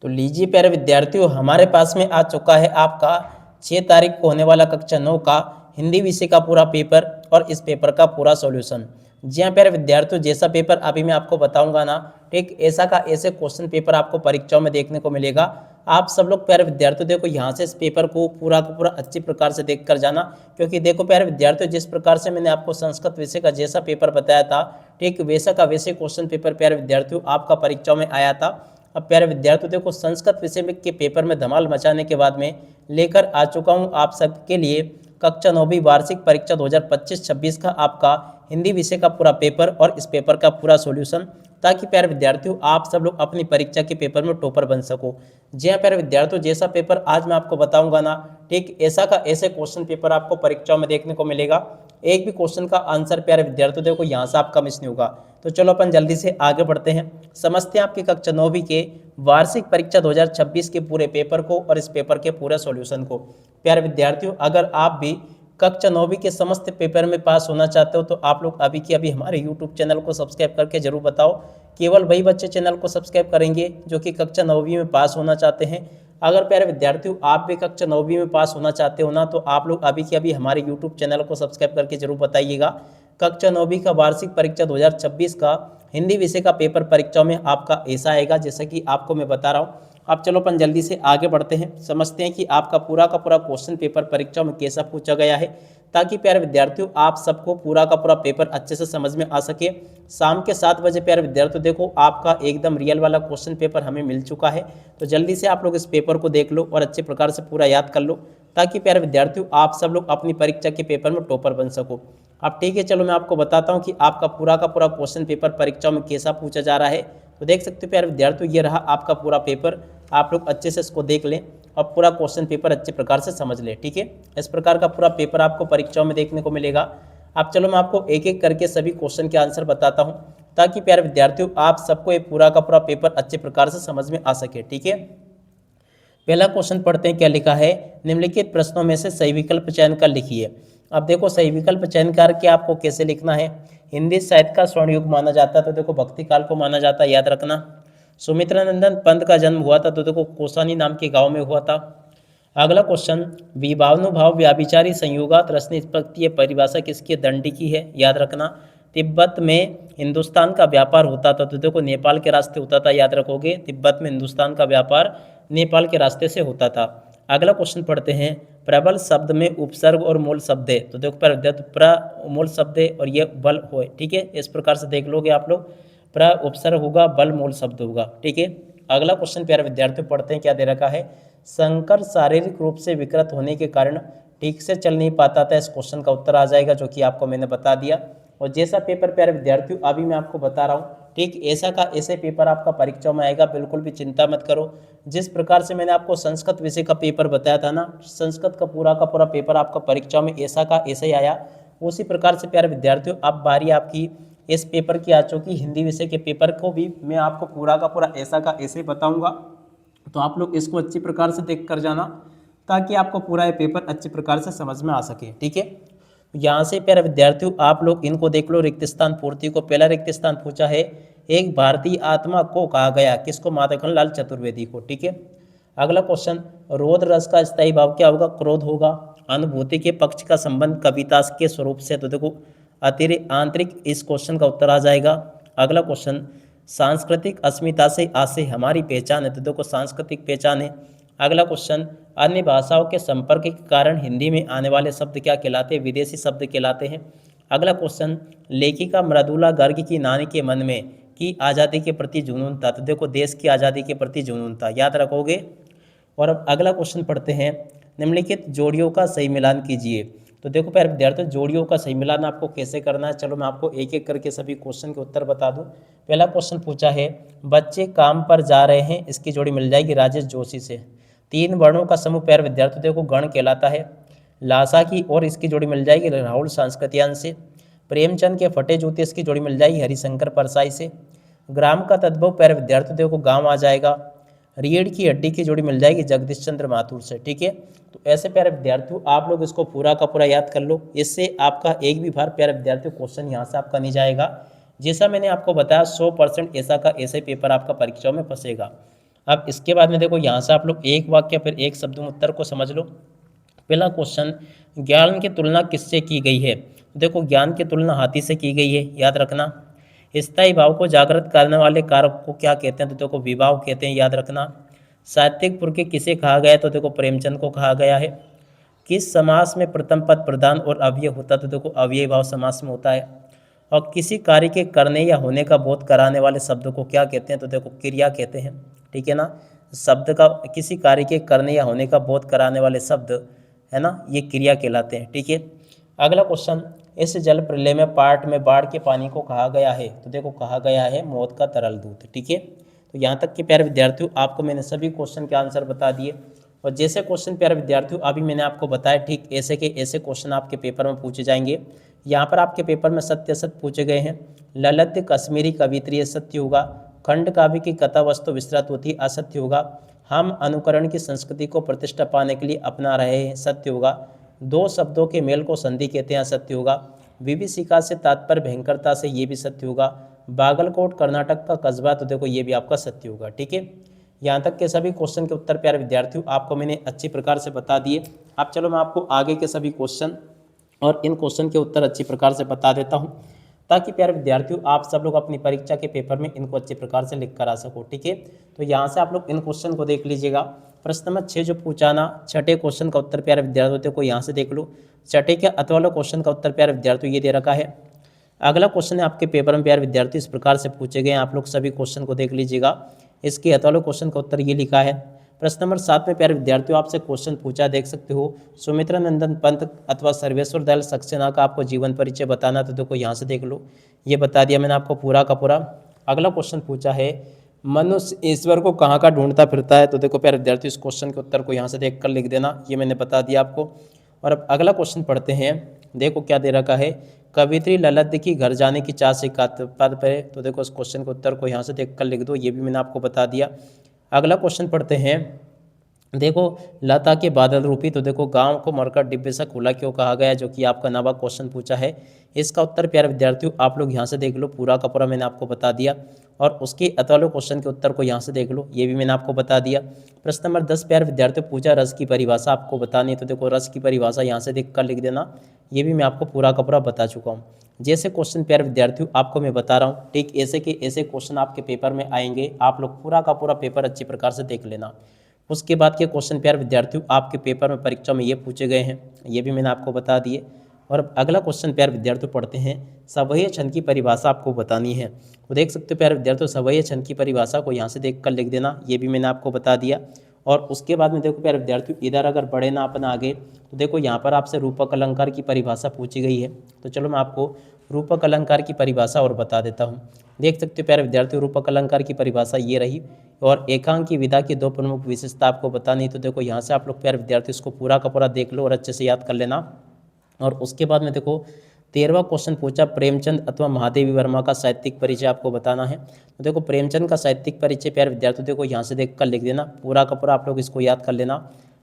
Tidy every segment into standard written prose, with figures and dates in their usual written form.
तो लीजिए प्यारे विद्यार्थियों, हमारे पास में आ चुका है आपका 6 तारीख को होने वाला कक्षा 9 का हिंदी विषय का पूरा पेपर और इस पेपर का पूरा सॉल्यूशन। जी हाँ प्यारे विद्यार्थियों, जैसा पेपर अभी मैं आपको बताऊंगा ना, ठीक ऐसा का ऐसे क्वेश्चन पेपर आपको परीक्षाओं में देखने को मिलेगा। आप सब लोग प्यारे विद्यार्थियों देखो यहाँ से इस पेपर को पूरा का पूरा अच्छी प्रकार से देख कर जाना, क्योंकि देखो प्यारे विद्यार्थियों, जिस प्रकार से मैंने आपको संस्कृत विषय का जैसा पेपर बताया था, ठीक वैसा का वैसे क्वेश्चन पेपर प्यारे विद्यार्थियों आपका परीक्षाओं में आया था। अब प्यारे विद्यार्थियों देखो, संस्कृत विषय में के पेपर में धमाल मचाने के बाद में लेकर आ चुका हूँ आप सबके लिए कक्षा 9वीं वार्षिक परीक्षा 2025-26 का आपका हिंदी विषय का पूरा पेपर और इस पेपर का पूरा सॉल्यूशन, ताकि प्यारे विद्यार्थियों आप सब लोग अपनी परीक्षा के पेपर में टॉपर बन सको। जी हाँ प्यारे विद्यार्थियों, जैसा पेपर आज मैं आपको बताऊंगा ना, ठीक ऐसा का ऐसे क्वेश्चन पेपर आपको परीक्षाओं में देखने को मिलेगा। एक भी क्वेश्चन का आंसर प्यारे विद्यार्थियों देखो यहाँ से आपका मिस नहीं होगा। तो चलो अपन जल्दी से आगे बढ़ते हैं, समझते हैं आपकी कक्षा 9वीं के वार्षिक परीक्षा 2026 के पूरे पेपर को और इस पेपर के पूरे सॉल्यूशन को। प्यारे विद्यार्थियों, अगर आप भी कक्षा 9वीं के समस्त पेपर में पास होना चाहते हो तो आप लोग अभी के अभी हमारे यूट्यूब चैनल को सब्सक्राइब करके जरूर बताओ। केवल वही बच्चे चैनल को सब्सक्राइब करेंगे जो कि कक्षा 9वीं में पास होना चाहते हैं। अगर प्यारे विद्यार्थियों आप भी कक्षा 9वीं में पास होना चाहते हो ना, तो आप लोग अभी के अभी हमारे यूट्यूब चैनल को सब्सक्राइब करके जरूर बताइएगा। कक्षा 9वीं का वार्षिक परीक्षा 2026 का हिंदी विषय का पेपर परीक्षाओं में आपका ऐसा आएगा जैसा कि आपको मैं बता रहा हूँ। अब चलो अपन जल्दी से आगे बढ़ते हैं, समझते हैं कि आपका पूरा का पूरा क्वेश्चन पेपर परीक्षाओं में कैसा पूछा गया है, ताकि प्यारे विद्यार्थियों आप सबको पूरा का पूरा पेपर अच्छे से समझ में आ सके। शाम के 7 बजे प्यारे विद्यार्थियों देखो आपका एकदम रियल वाला क्वेश्चन पेपर हमें मिल चुका है। तो जल्दी से आप लोग इस पेपर को देख लो और अच्छे प्रकार से पूरा याद कर लो, ताकि प्यारे विद्यार्थियों आप सब लोग अपनी परीक्षा के पेपर में टॉपर बन सको। अब ठीक है, चलो मैं आपको बताता हूँ कि आपका पूरा का पूरा क्वेश्चन पेपर परीक्षाओं में कैसा पूछा जा रहा है। तो देख सकते हो प्यारे विद्यार्थियों, ये रहा आपका पूरा पेपर। आप लोग अच्छे से इसको देख लें और पूरा क्वेश्चन पेपर अच्छे प्रकार से समझ लें। ठीक है, इस प्रकार का पूरा पेपर आपको परीक्षाओं में देखने को मिलेगा। अब चलो मैं आपको एक एक करके सभी क्वेश्चन के आंसर बताता हूँ, ताकि प्यारे विद्यार्थियों आप सबको ये पूरा का पूरा पेपर अच्छे प्रकार से समझ में आ सके। ठीक है, पहला क्वेश्चन पढ़ते हैं, क्या लिखा है। निम्नलिखित प्रश्नों में से सही विकल्प चयन कर लिखिए। अब देखो सही विकल्प चयन करके आपको कैसे लिखना है। हिंदी साहित्य का स्वर्ण युग माना जाता है, तो देखो भक्ति काल को माना जाता है, याद रखना। सुमित्रानंदन पंत का जन्म हुआ था, तो देखो कोसानी नाम के गांव में हुआ था। अगला क्वेश्चन, विभावानुभाव व्याभिचारी संयोगात रस निष्पत्ति परिभाषा किसकी दंडी की है, याद रखना। तिब्बत में हिंदुस्तान का व्यापार होता था, तो देखो नेपाल के रास्ते होता था, याद रखोगे। तिब्बत में हिंदुस्तान का व्यापार नेपाल के रास्ते से होता था। अगला क्वेश्चन पढ़ते हैं, प्रबल शब्द में उपसर्ग और मूल शब्द है, तो देखो प्र मूल शब्द है और ये बल हो। ठीक है, इस प्रकार से देख लोगे आप लोग, प्र उपसर्ग होगा, बल मूल शब्द होगा। ठीक है, अगला क्वेश्चन प्यारे विद्यार्थियों पढ़ते हैं, क्या दे रखा है। शंकर शारीरिक रूप से विकृत होने के कारण ठीक से चल नहीं पाता था, इस क्वेश्चन का उत्तर आ जाएगा, जो कि आपको मैंने बता दिया। और जैसा पेपर प्यारे विद्यार्थियों अभी मैं आपको बता रहा हूँ, ठीक ऐसा का ऐसे पेपर आपका परीक्षा में आएगा, बिल्कुल भी चिंता मत करो। जिस प्रकार से मैंने आपको संस्कृत विषय का पेपर बताया था ना, संस्कृत का पूरा पेपर आपका परीक्षा में ऐसा का ऐसा ही आया। उसी प्रकार से प्यारे विद्यार्थियों अब बारी आपकी इस पेपर की आ चुकी हिंदी विषय के पेपर को भी मैं आपको पूरा का पूरा ऐसा का ऐसे बताऊंगा। तो आप लोग इसको अच्छी प्रकार से देख कर जाना, ताकि आपको पूरा ये पेपर अच्छी प्रकार से समझ में आ सके। ठीक है, यहाँ से प्यारे विद्यार्थियों आप लोग इनको देख लो। रिक्त स्थान पूर्ति को पहला रिक्त स्थान पूछा है, एक भारतीय आत्मा को कहा गया, किसको, माधवखंड लाल चतुर्वेदी को। ठीक है, अगला क्वेश्चन, रोध रस का स्थायी भाव क्या होगा, क्रोध होगा। अनुभूति के पक्ष का संबंध कविता के स्वरूप से, तो देखो अतिरिक्त आंतरिक, इस क्वेश्चन का उत्तर आ जाएगा। अगला क्वेश्चन, सांस्कृतिक अस्मिता से आशय हमारी पहचान है, तो देखो सांस्कृतिक पहचान है। अगला क्वेश्चन, अन्य भाषाओं के संपर्क के कारण हिंदी में आने वाले शब्द क्या कहलाते हैं, विदेशी शब्द कहलाते हैं। अगला क्वेश्चन, लेखिका मृदुला गर्ग की नानी के मन में की आज़ादी के प्रति जुनून था, तो देखो देश की आज़ादी के प्रति जुनून था, याद रखोगे। और अब अगला क्वेश्चन पढ़ते हैं, निम्नलिखित जोड़ियों का सही मिलान कीजिए। तो देखो प्यारे विद्यार्थियों, जोड़ियों का सही मिलान आपको कैसे करना है, चलो मैं आपको एक एक करके सभी क्वेश्चन के उत्तर बता दूं। पहला क्वेश्चन पूछा है, बच्चे काम पर जा रहे हैं, इसकी जोड़ी मिल जाएगी राजेश जोशी से। 3 वर्णों का समूह प्यारे विद्यार्थियों देखो गण कहलाता है। लासा की और इसकी जोड़ी मिल जाएगी राहुल सांस्कृतियान से। प्रेमचंद के फटे जूते, इसकी जोड़ी मिल जाएगी हरिशंकर परसाई से। ग्राम का तद्भव प्यारे विद्यार्थियों देखो गाँव आ जाएगा। रीढ़ की हड्डी की जोड़ी मिल जाएगी जगदीश चंद्र माथुर से। ठीक है, तो ऐसे प्यारे विद्यार्थियों आप लोग इसको पूरा का पूरा याद कर लो, इससे आपका एक भी बार प्यारे विद्यार्थियों क्वेश्चन यहाँ से आपका नहीं जाएगा। जैसा मैंने आपको बताया 100% ऐसा का ऐसे पेपर आपका परीक्षाओं में फंसेगा। अब इसके बाद में देखो यहाँ से आप लोग एक वाक्य फिर एक शब्द में उत्तर को समझ लो। पहला क्वेश्चन, ज्ञान की तुलना किससे की गई है? देखो ज्ञान की तुलना हाथी से की गई है, याद रखना। स्थायी भाव को जागृत करने वाले कारक को क्या कहते हैं? तो देखो विभाव कहते हैं, याद रखना। साहित्यिक पुरखे किसे कहा गया है? तो देखो प्रेमचंद को कहा गया है। किस समास में प्रथम पद प्रधान और अव्यय होता है? तो देखो अव्ययी भाव समास में होता है। और किसी कार्य के करने या होने का बोध कराने वाले शब्द को क्या कहते हैं? तो देखो क्रिया कहते हैं, ठीक है ना। शब्द का किसी कार्य के करने या होने का बोध कराने वाले शब्द है ना, ये क्रिया कहलाते हैं, ठीक है। अगला क्वेश्चन, इस जल प्रलय में पार्ट में बाढ़ के पानी को कहा गया है? तो देखो कहा गया है मौत का तरल दूत, ठीक है। तो यहाँ तक के प्यारे विद्यार्थियों आपको मैंने सभी क्वेश्चन के आंसर बता दिए। और जैसे क्वेश्चन प्यारे विद्यार्थियों अभी मैंने आपको बताया, ठीक ऐसे के ऐसे क्वेश्चन आपके पेपर में पूछे जाएंगे। यहाँ पर आपके पेपर में सत्य असत्य पूछे गए हैं। ललित कश्मीरी कवित्री सत्य होगा। खंड काव्य की कथा वस्तु विस्तृत होती असत्य होगा। हम अनुकरण की संस्कृति को प्रतिष्ठा पाने के लिए अपना रहे हैं, सत्य होगा। दो शब्दों के मेल को संधि कहते हैं, सत्य होगा। विभीषिका से तात्पर्य भयंकरता से, ये भी सत्य होगा। बागलकोट कर्नाटक का कस्बा, तो देखो ये भी आपका सत्य होगा, ठीक है। यहाँ तक के सभी क्वेश्चन के उत्तर प्यारे विद्यार्थियों आपको मैंने अच्छी प्रकार से बता दिए। अब चलो मैं आपको आगे के सभी क्वेश्चन और इन क्वेश्चन के उत्तर अच्छी प्रकार से बता देता हूँ, ताकि प्यारे विद्यार्थियों आप सब लोग अपनी परीक्षा के पेपर में इनको अच्छी प्रकार से लिख कर आ सको, ठीक है। तो यहाँ से आप लोग इन क्वेश्चन को देख लीजिएगा। प्रश्न नंबर 6 जो पूछा ना, छठे क्वेश्चन का उत्तर प्यारे विद्यार्थियों को यहाँ से देख लो। छठे के अत वाले क्वेश्चन का उत्तर प्यारे विद्यार्थियों ये दे रखा है। अगला क्वेश्चन है आपके पेपर में प्यारे विद्यार्थी इस प्रकार से पूछे गए हैं, आप लोग सभी क्वेश्चन को देख लीजिएगा। इसके अत वाले क्वेश्चन का उत्तर ये लिखा है। प्रश्न नंबर 7 में प्यारे विद्यार्थियों आपसे क्वेश्चन पूछा, देख सकते हो। सुमित्रा नंदन पंत अथवा सर्वेश्वर दयाल सक्सेना का आपको जीवन परिचय बताना, तो देखो यहाँ से देख लो, ये बता दिया मैंने आपको पूरा का पूरा। अगला क्वेश्चन पूछा है, मनुष्य ईश्वर को कहाँ का ढूंढता फिरता है? तो देखो प्यारे विद्यार्थी इस क्वेश्चन के उत्तर को यहाँ से देख कर लिख देना, ये मैंने बता दिया आपको। और अब अगला क्वेश्चन पढ़ते हैं, देखो क्या दे रखा है। कवित्री ललित की घर जाने की चाह से पद पर, तो देखो इस क्वेश्चन के उत्तर को यहाँ से देख कर लिख दो, ये भी मैंने आपको बता दिया। अगला क्वेश्चन पढ़ते हैं, देखो लता के बादल रूपी, तो देखो गांव को मरकर डिब्बे से खुला क्यों कहा गया, जो कि आपका नवा क्वेश्चन पूछा है। इसका उत्तर प्यारे विद्यार्थियों आप लोग यहाँ से देख लो, पूरा का पूरा मैंने आपको बता दिया। और उसके अतवाले क्वेश्चन के उत्तर को यहाँ से देख लो, ये भी मैंने आपको बता दिया। प्रश्न नंबर 10 प्यारे विद्यार्थियों पूछा, रस की परिभाषा आपको बतानी है, तो देखो रस की परिभाषा यहाँ से देख कर लिख देना, ये भी मैं आपको पूरा का पूरा बता चुका हूँ। जैसे क्वेश्चन प्यारे विद्यार्थियों आपको मैं बता रहा हूँ, ठीक ऐसे के ऐसे क्वेश्चन आपके पेपर में आएंगे, आप लोग पूरा का पूरा पेपर अच्छी प्रकार से देख लेना। उसके बाद के क्वेश्चन प्यारे विद्यार्थियों आपके पेपर में परीक्षा में ये पूछे गए हैं, ये भी मैंने आपको बता दिए। और अब अगला क्वेश्चन प्यारे विद्यार्थियों पढ़ते हैं, सवय्य छंद की परिभाषा आपको बतानी है। तो देख सकते हो प्यारे विद्यार्थियों, सवय्य छंद की परिभाषा को यहाँ से देख कर लिख देना, ये भी मैंने आपको बता दिया। और उसके बाद में देखो प्यारे विद्यार्थियों, इधर अगर बढ़े ना अपन आगे, तो देखो यहाँ पर आपसे रूपक अलंकार की परिभाषा पूछी गई है। तो चलो मैं आपको रूपक अलंकार की परिभाषा और बता देता हूँ। देख सकते हो प्यारे विद्यार्थियों, रूपक अलंकार की परिभाषा ये रही। और एकांक की विधा की दो प्रमुख विशेषता आपको बतानी, तो देखो यहाँ से आप लोग प्यारे विद्यार्थी इसको पूरा का पूरा देख लो और अच्छे से याद कर लेना। और उसके बाद में देखो 13वां क्वेश्चन पूछा, प्रेमचंद अथवा महादेवी वर्मा का साहित्यिक परिचय आपको बताना है। तो देखो प्रेमचंद का साहित्यिक परिचय प्यारे विद्यार्थियों देखो यहाँ से देख कर लिख देना, पूरा का पूरा आप लोग इसको याद कर लेना।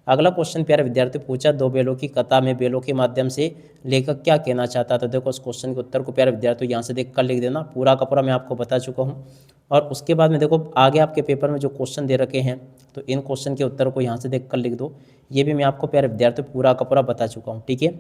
अगला क्वेश्चन प्यारे विद्यार्थी पूछा, दो बेलों की कथा में बेलों के माध्यम से लेखक क्या कहना चाहता था? तो देखो उस क्वेश्चन के उत्तर को प्यारे विद्यार्थी यहाँ से देख कर लिख देना, पूरा का पूरा मैं आपको बता चुका हूँ। और उसके बाद में देखो आगे आपके पेपर में जो क्वेश्चन दे रखे हैं, तो इन क्वेश्चन के उत्तर को यहाँ से देख कर लिख दो, ये भी मैं आपको प्यारे विद्यार्थी पूरा का पूरा बता चुका हूँ, ठीक है।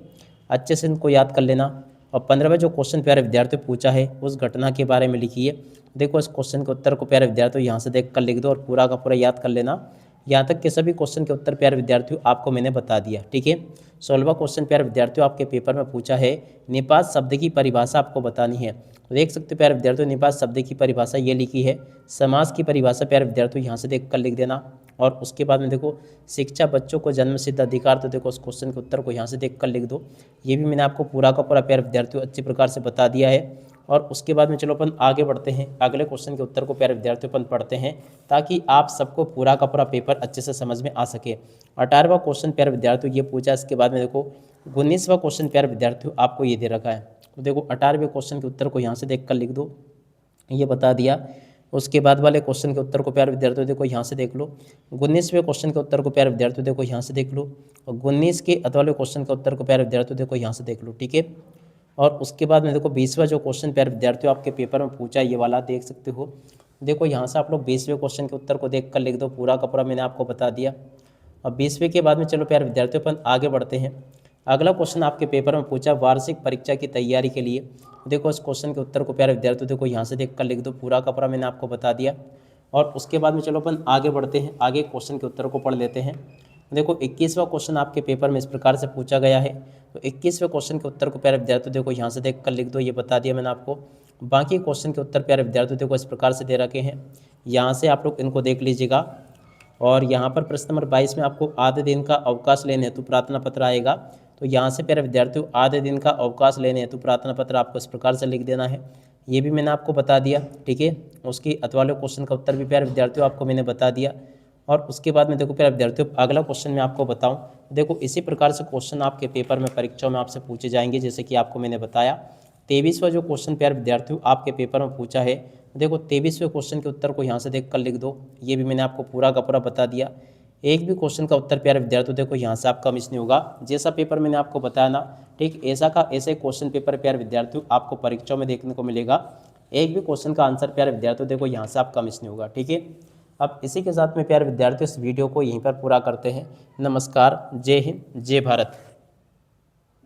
अच्छे से इनको याद कर लेना। और 15वां जो क्वेश्चन प्यारे विद्यार्थी पूछा है, उस घटना के बारे में लिखिए। देखो इस क्वेश्चन के उत्तर को प्यारे विद्यार्थी यहाँ से देख कर लिख दो और पूरा का पूरा याद कर लेना। यहाँ तक के सभी क्वेश्चन के उत्तर प्यारे विद्यार्थियों आपको मैंने बता दिया, ठीक है। 16वां क्वेश्चन प्यारे विद्यार्थियों आपके पेपर में पूछा है, निपात शब्द की परिभाषा आपको बतानी है। तो देख सकते हो प्यारे विद्यार्थियों, निपात शब्द की परिभाषा ये लिखी है। समास की परिभाषा प्यारे विद्यार्थियों यहाँ से देख कर लिख देना। और उसके बाद में देखो शिक्षा बच्चों को जन्म सिद्ध अधिकार, तो देखो उस क्वेश्चन के उत्तर को यहाँ से देख कर लिख दो, ये भी मैंने आपको पूरा का पूरा प्यारे विद्यार्थियों अच्छी प्रकार से बता दिया है। और उसके बाद में चलो अपन आगे बढ़ते हैं, अगले क्वेश्चन के उत्तर को प्यारे विद्यार्थियों अपन पढ़ते हैं, ताकि आप सबको पूरा का पूरा पेपर अच्छे से समझ में आ सके। 18वां क्वेश्चन प्यारे विद्यार्थियों ये पूछा, इसके बाद में देखो 19वां क्वेश्चन प्यारे विद्यार्थियों आपको ये दे रखा है। तो देखो 18वें क्वेश्चन के उत्तर को यहाँ से देख कर लिख दो, ये बता दिया। उसके बाद वाले क्वेश्चन के उत्तर को प्यारे विद्यार्थियों देखो यहाँ से देख लो। 19वें क्वेश्चन के उत्तर को प्यारे विद्यार्थियों देखो यहाँ से देख लो। और 19 के अगले क्वेश्चन के उत्तर को प्यारे विद्यार्थियों देखो यहाँ से देख लो, ठीक है। और उसके बाद में देखो 20वां जो क्वेश्चन प्यारे विद्यार्थियों आपके पेपर में पूछा, ये वाला देख सकते हो। देखो यहाँ से आप लोग 20वें क्वेश्चन के उत्तर को देख कर लिख दो, पूरा का पूरा मैंने आपको बता दिया। अब 20वें के बाद में चलो प्यारे विद्यार्थियों अपन आगे बढ़ते हैं। अगला क्वेश्चन आपके पेपर में पूछा वार्षिक परीक्षा की तैयारी के लिए। देखो इस क्वेश्चन के उत्तर को प्यारे विद्यार्थियों देखो यहाँ से देख कर लिख दो, पूरा का पूरा मैंने आपको बता दिया। और उसके बाद में चलो अपन आगे बढ़ते हैं, आगे क्वेश्चन के उत्तर को पढ़ लेते हैं। देखो 21वां क्वेश्चन आपके पेपर में इस प्रकार से पूछा गया है। तो 21वें क्वेश्चन के उत्तर को प्यारे विद्यार्थियों देखो यहाँ से देख कर लिख दो, ये बता दिया मैंने आपको। बाकी क्वेश्चन के उत्तर प्यारे विद्यार्थियों देखो इस प्रकार से दे रखे हैं, यहाँ से आप लोग इनको देख लीजिएगा। और यहाँ पर प्रश्न नंबर 22 में आपको आधे दिन का अवकाश लेने हेतु प्रार्थना पत्र आएगा। तो यहाँ से प्यारे विद्यार्थियों आधे दिन का अवकाश लेने हेतु प्रार्थना पत्र आपको इस प्रकार से लिख देना है, ये भी मैंने आपको बता दिया, ठीक है। उसकी अतवाले क्वेश्चन का उत्तर भी प्यारे विद्यार्थियों आपको मैंने बता दिया। और उसके बाद में देखो प्यारे विद्यार्थियों अगला क्वेश्चन मैं आपको बताऊं, देखो इसी प्रकार से क्वेश्चन आपके पेपर में परीक्षाओं में आपसे पूछे जाएंगे, जैसे कि आपको मैंने बताया। 23वां जो क्वेश्चन प्यारे विद्यार्थियों आपके पेपर में पूछा है, देखो 23वें क्वेश्चन के उत्तर को यहाँ से देख कर लिख दो, ये भी मैंने आपको पूरा का पूरा बता दिया। एक भी क्वेश्चन का उत्तर प्यारे विद्यार्थियों देखो यहाँ से आपका मिस नहीं होगा, जैसा पेपर मैंने आपको बताया ना, ठीक ऐसा का ऐसे क्वेश्चन पेपर प्यारे विद्यार्थियों आपको परीक्षाओं में देखने को मिलेगा। एक भी क्वेश्चन का आंसर प्यारे विद्यार्थियों देखो यहाँ से आपका मिस नहीं होगा, ठीक है। अब इसी के साथ में प्यारे विद्यार्थियों इस वीडियो को यहीं पर पूरा करते हैं। नमस्कार, जय हिंद, जय भारत।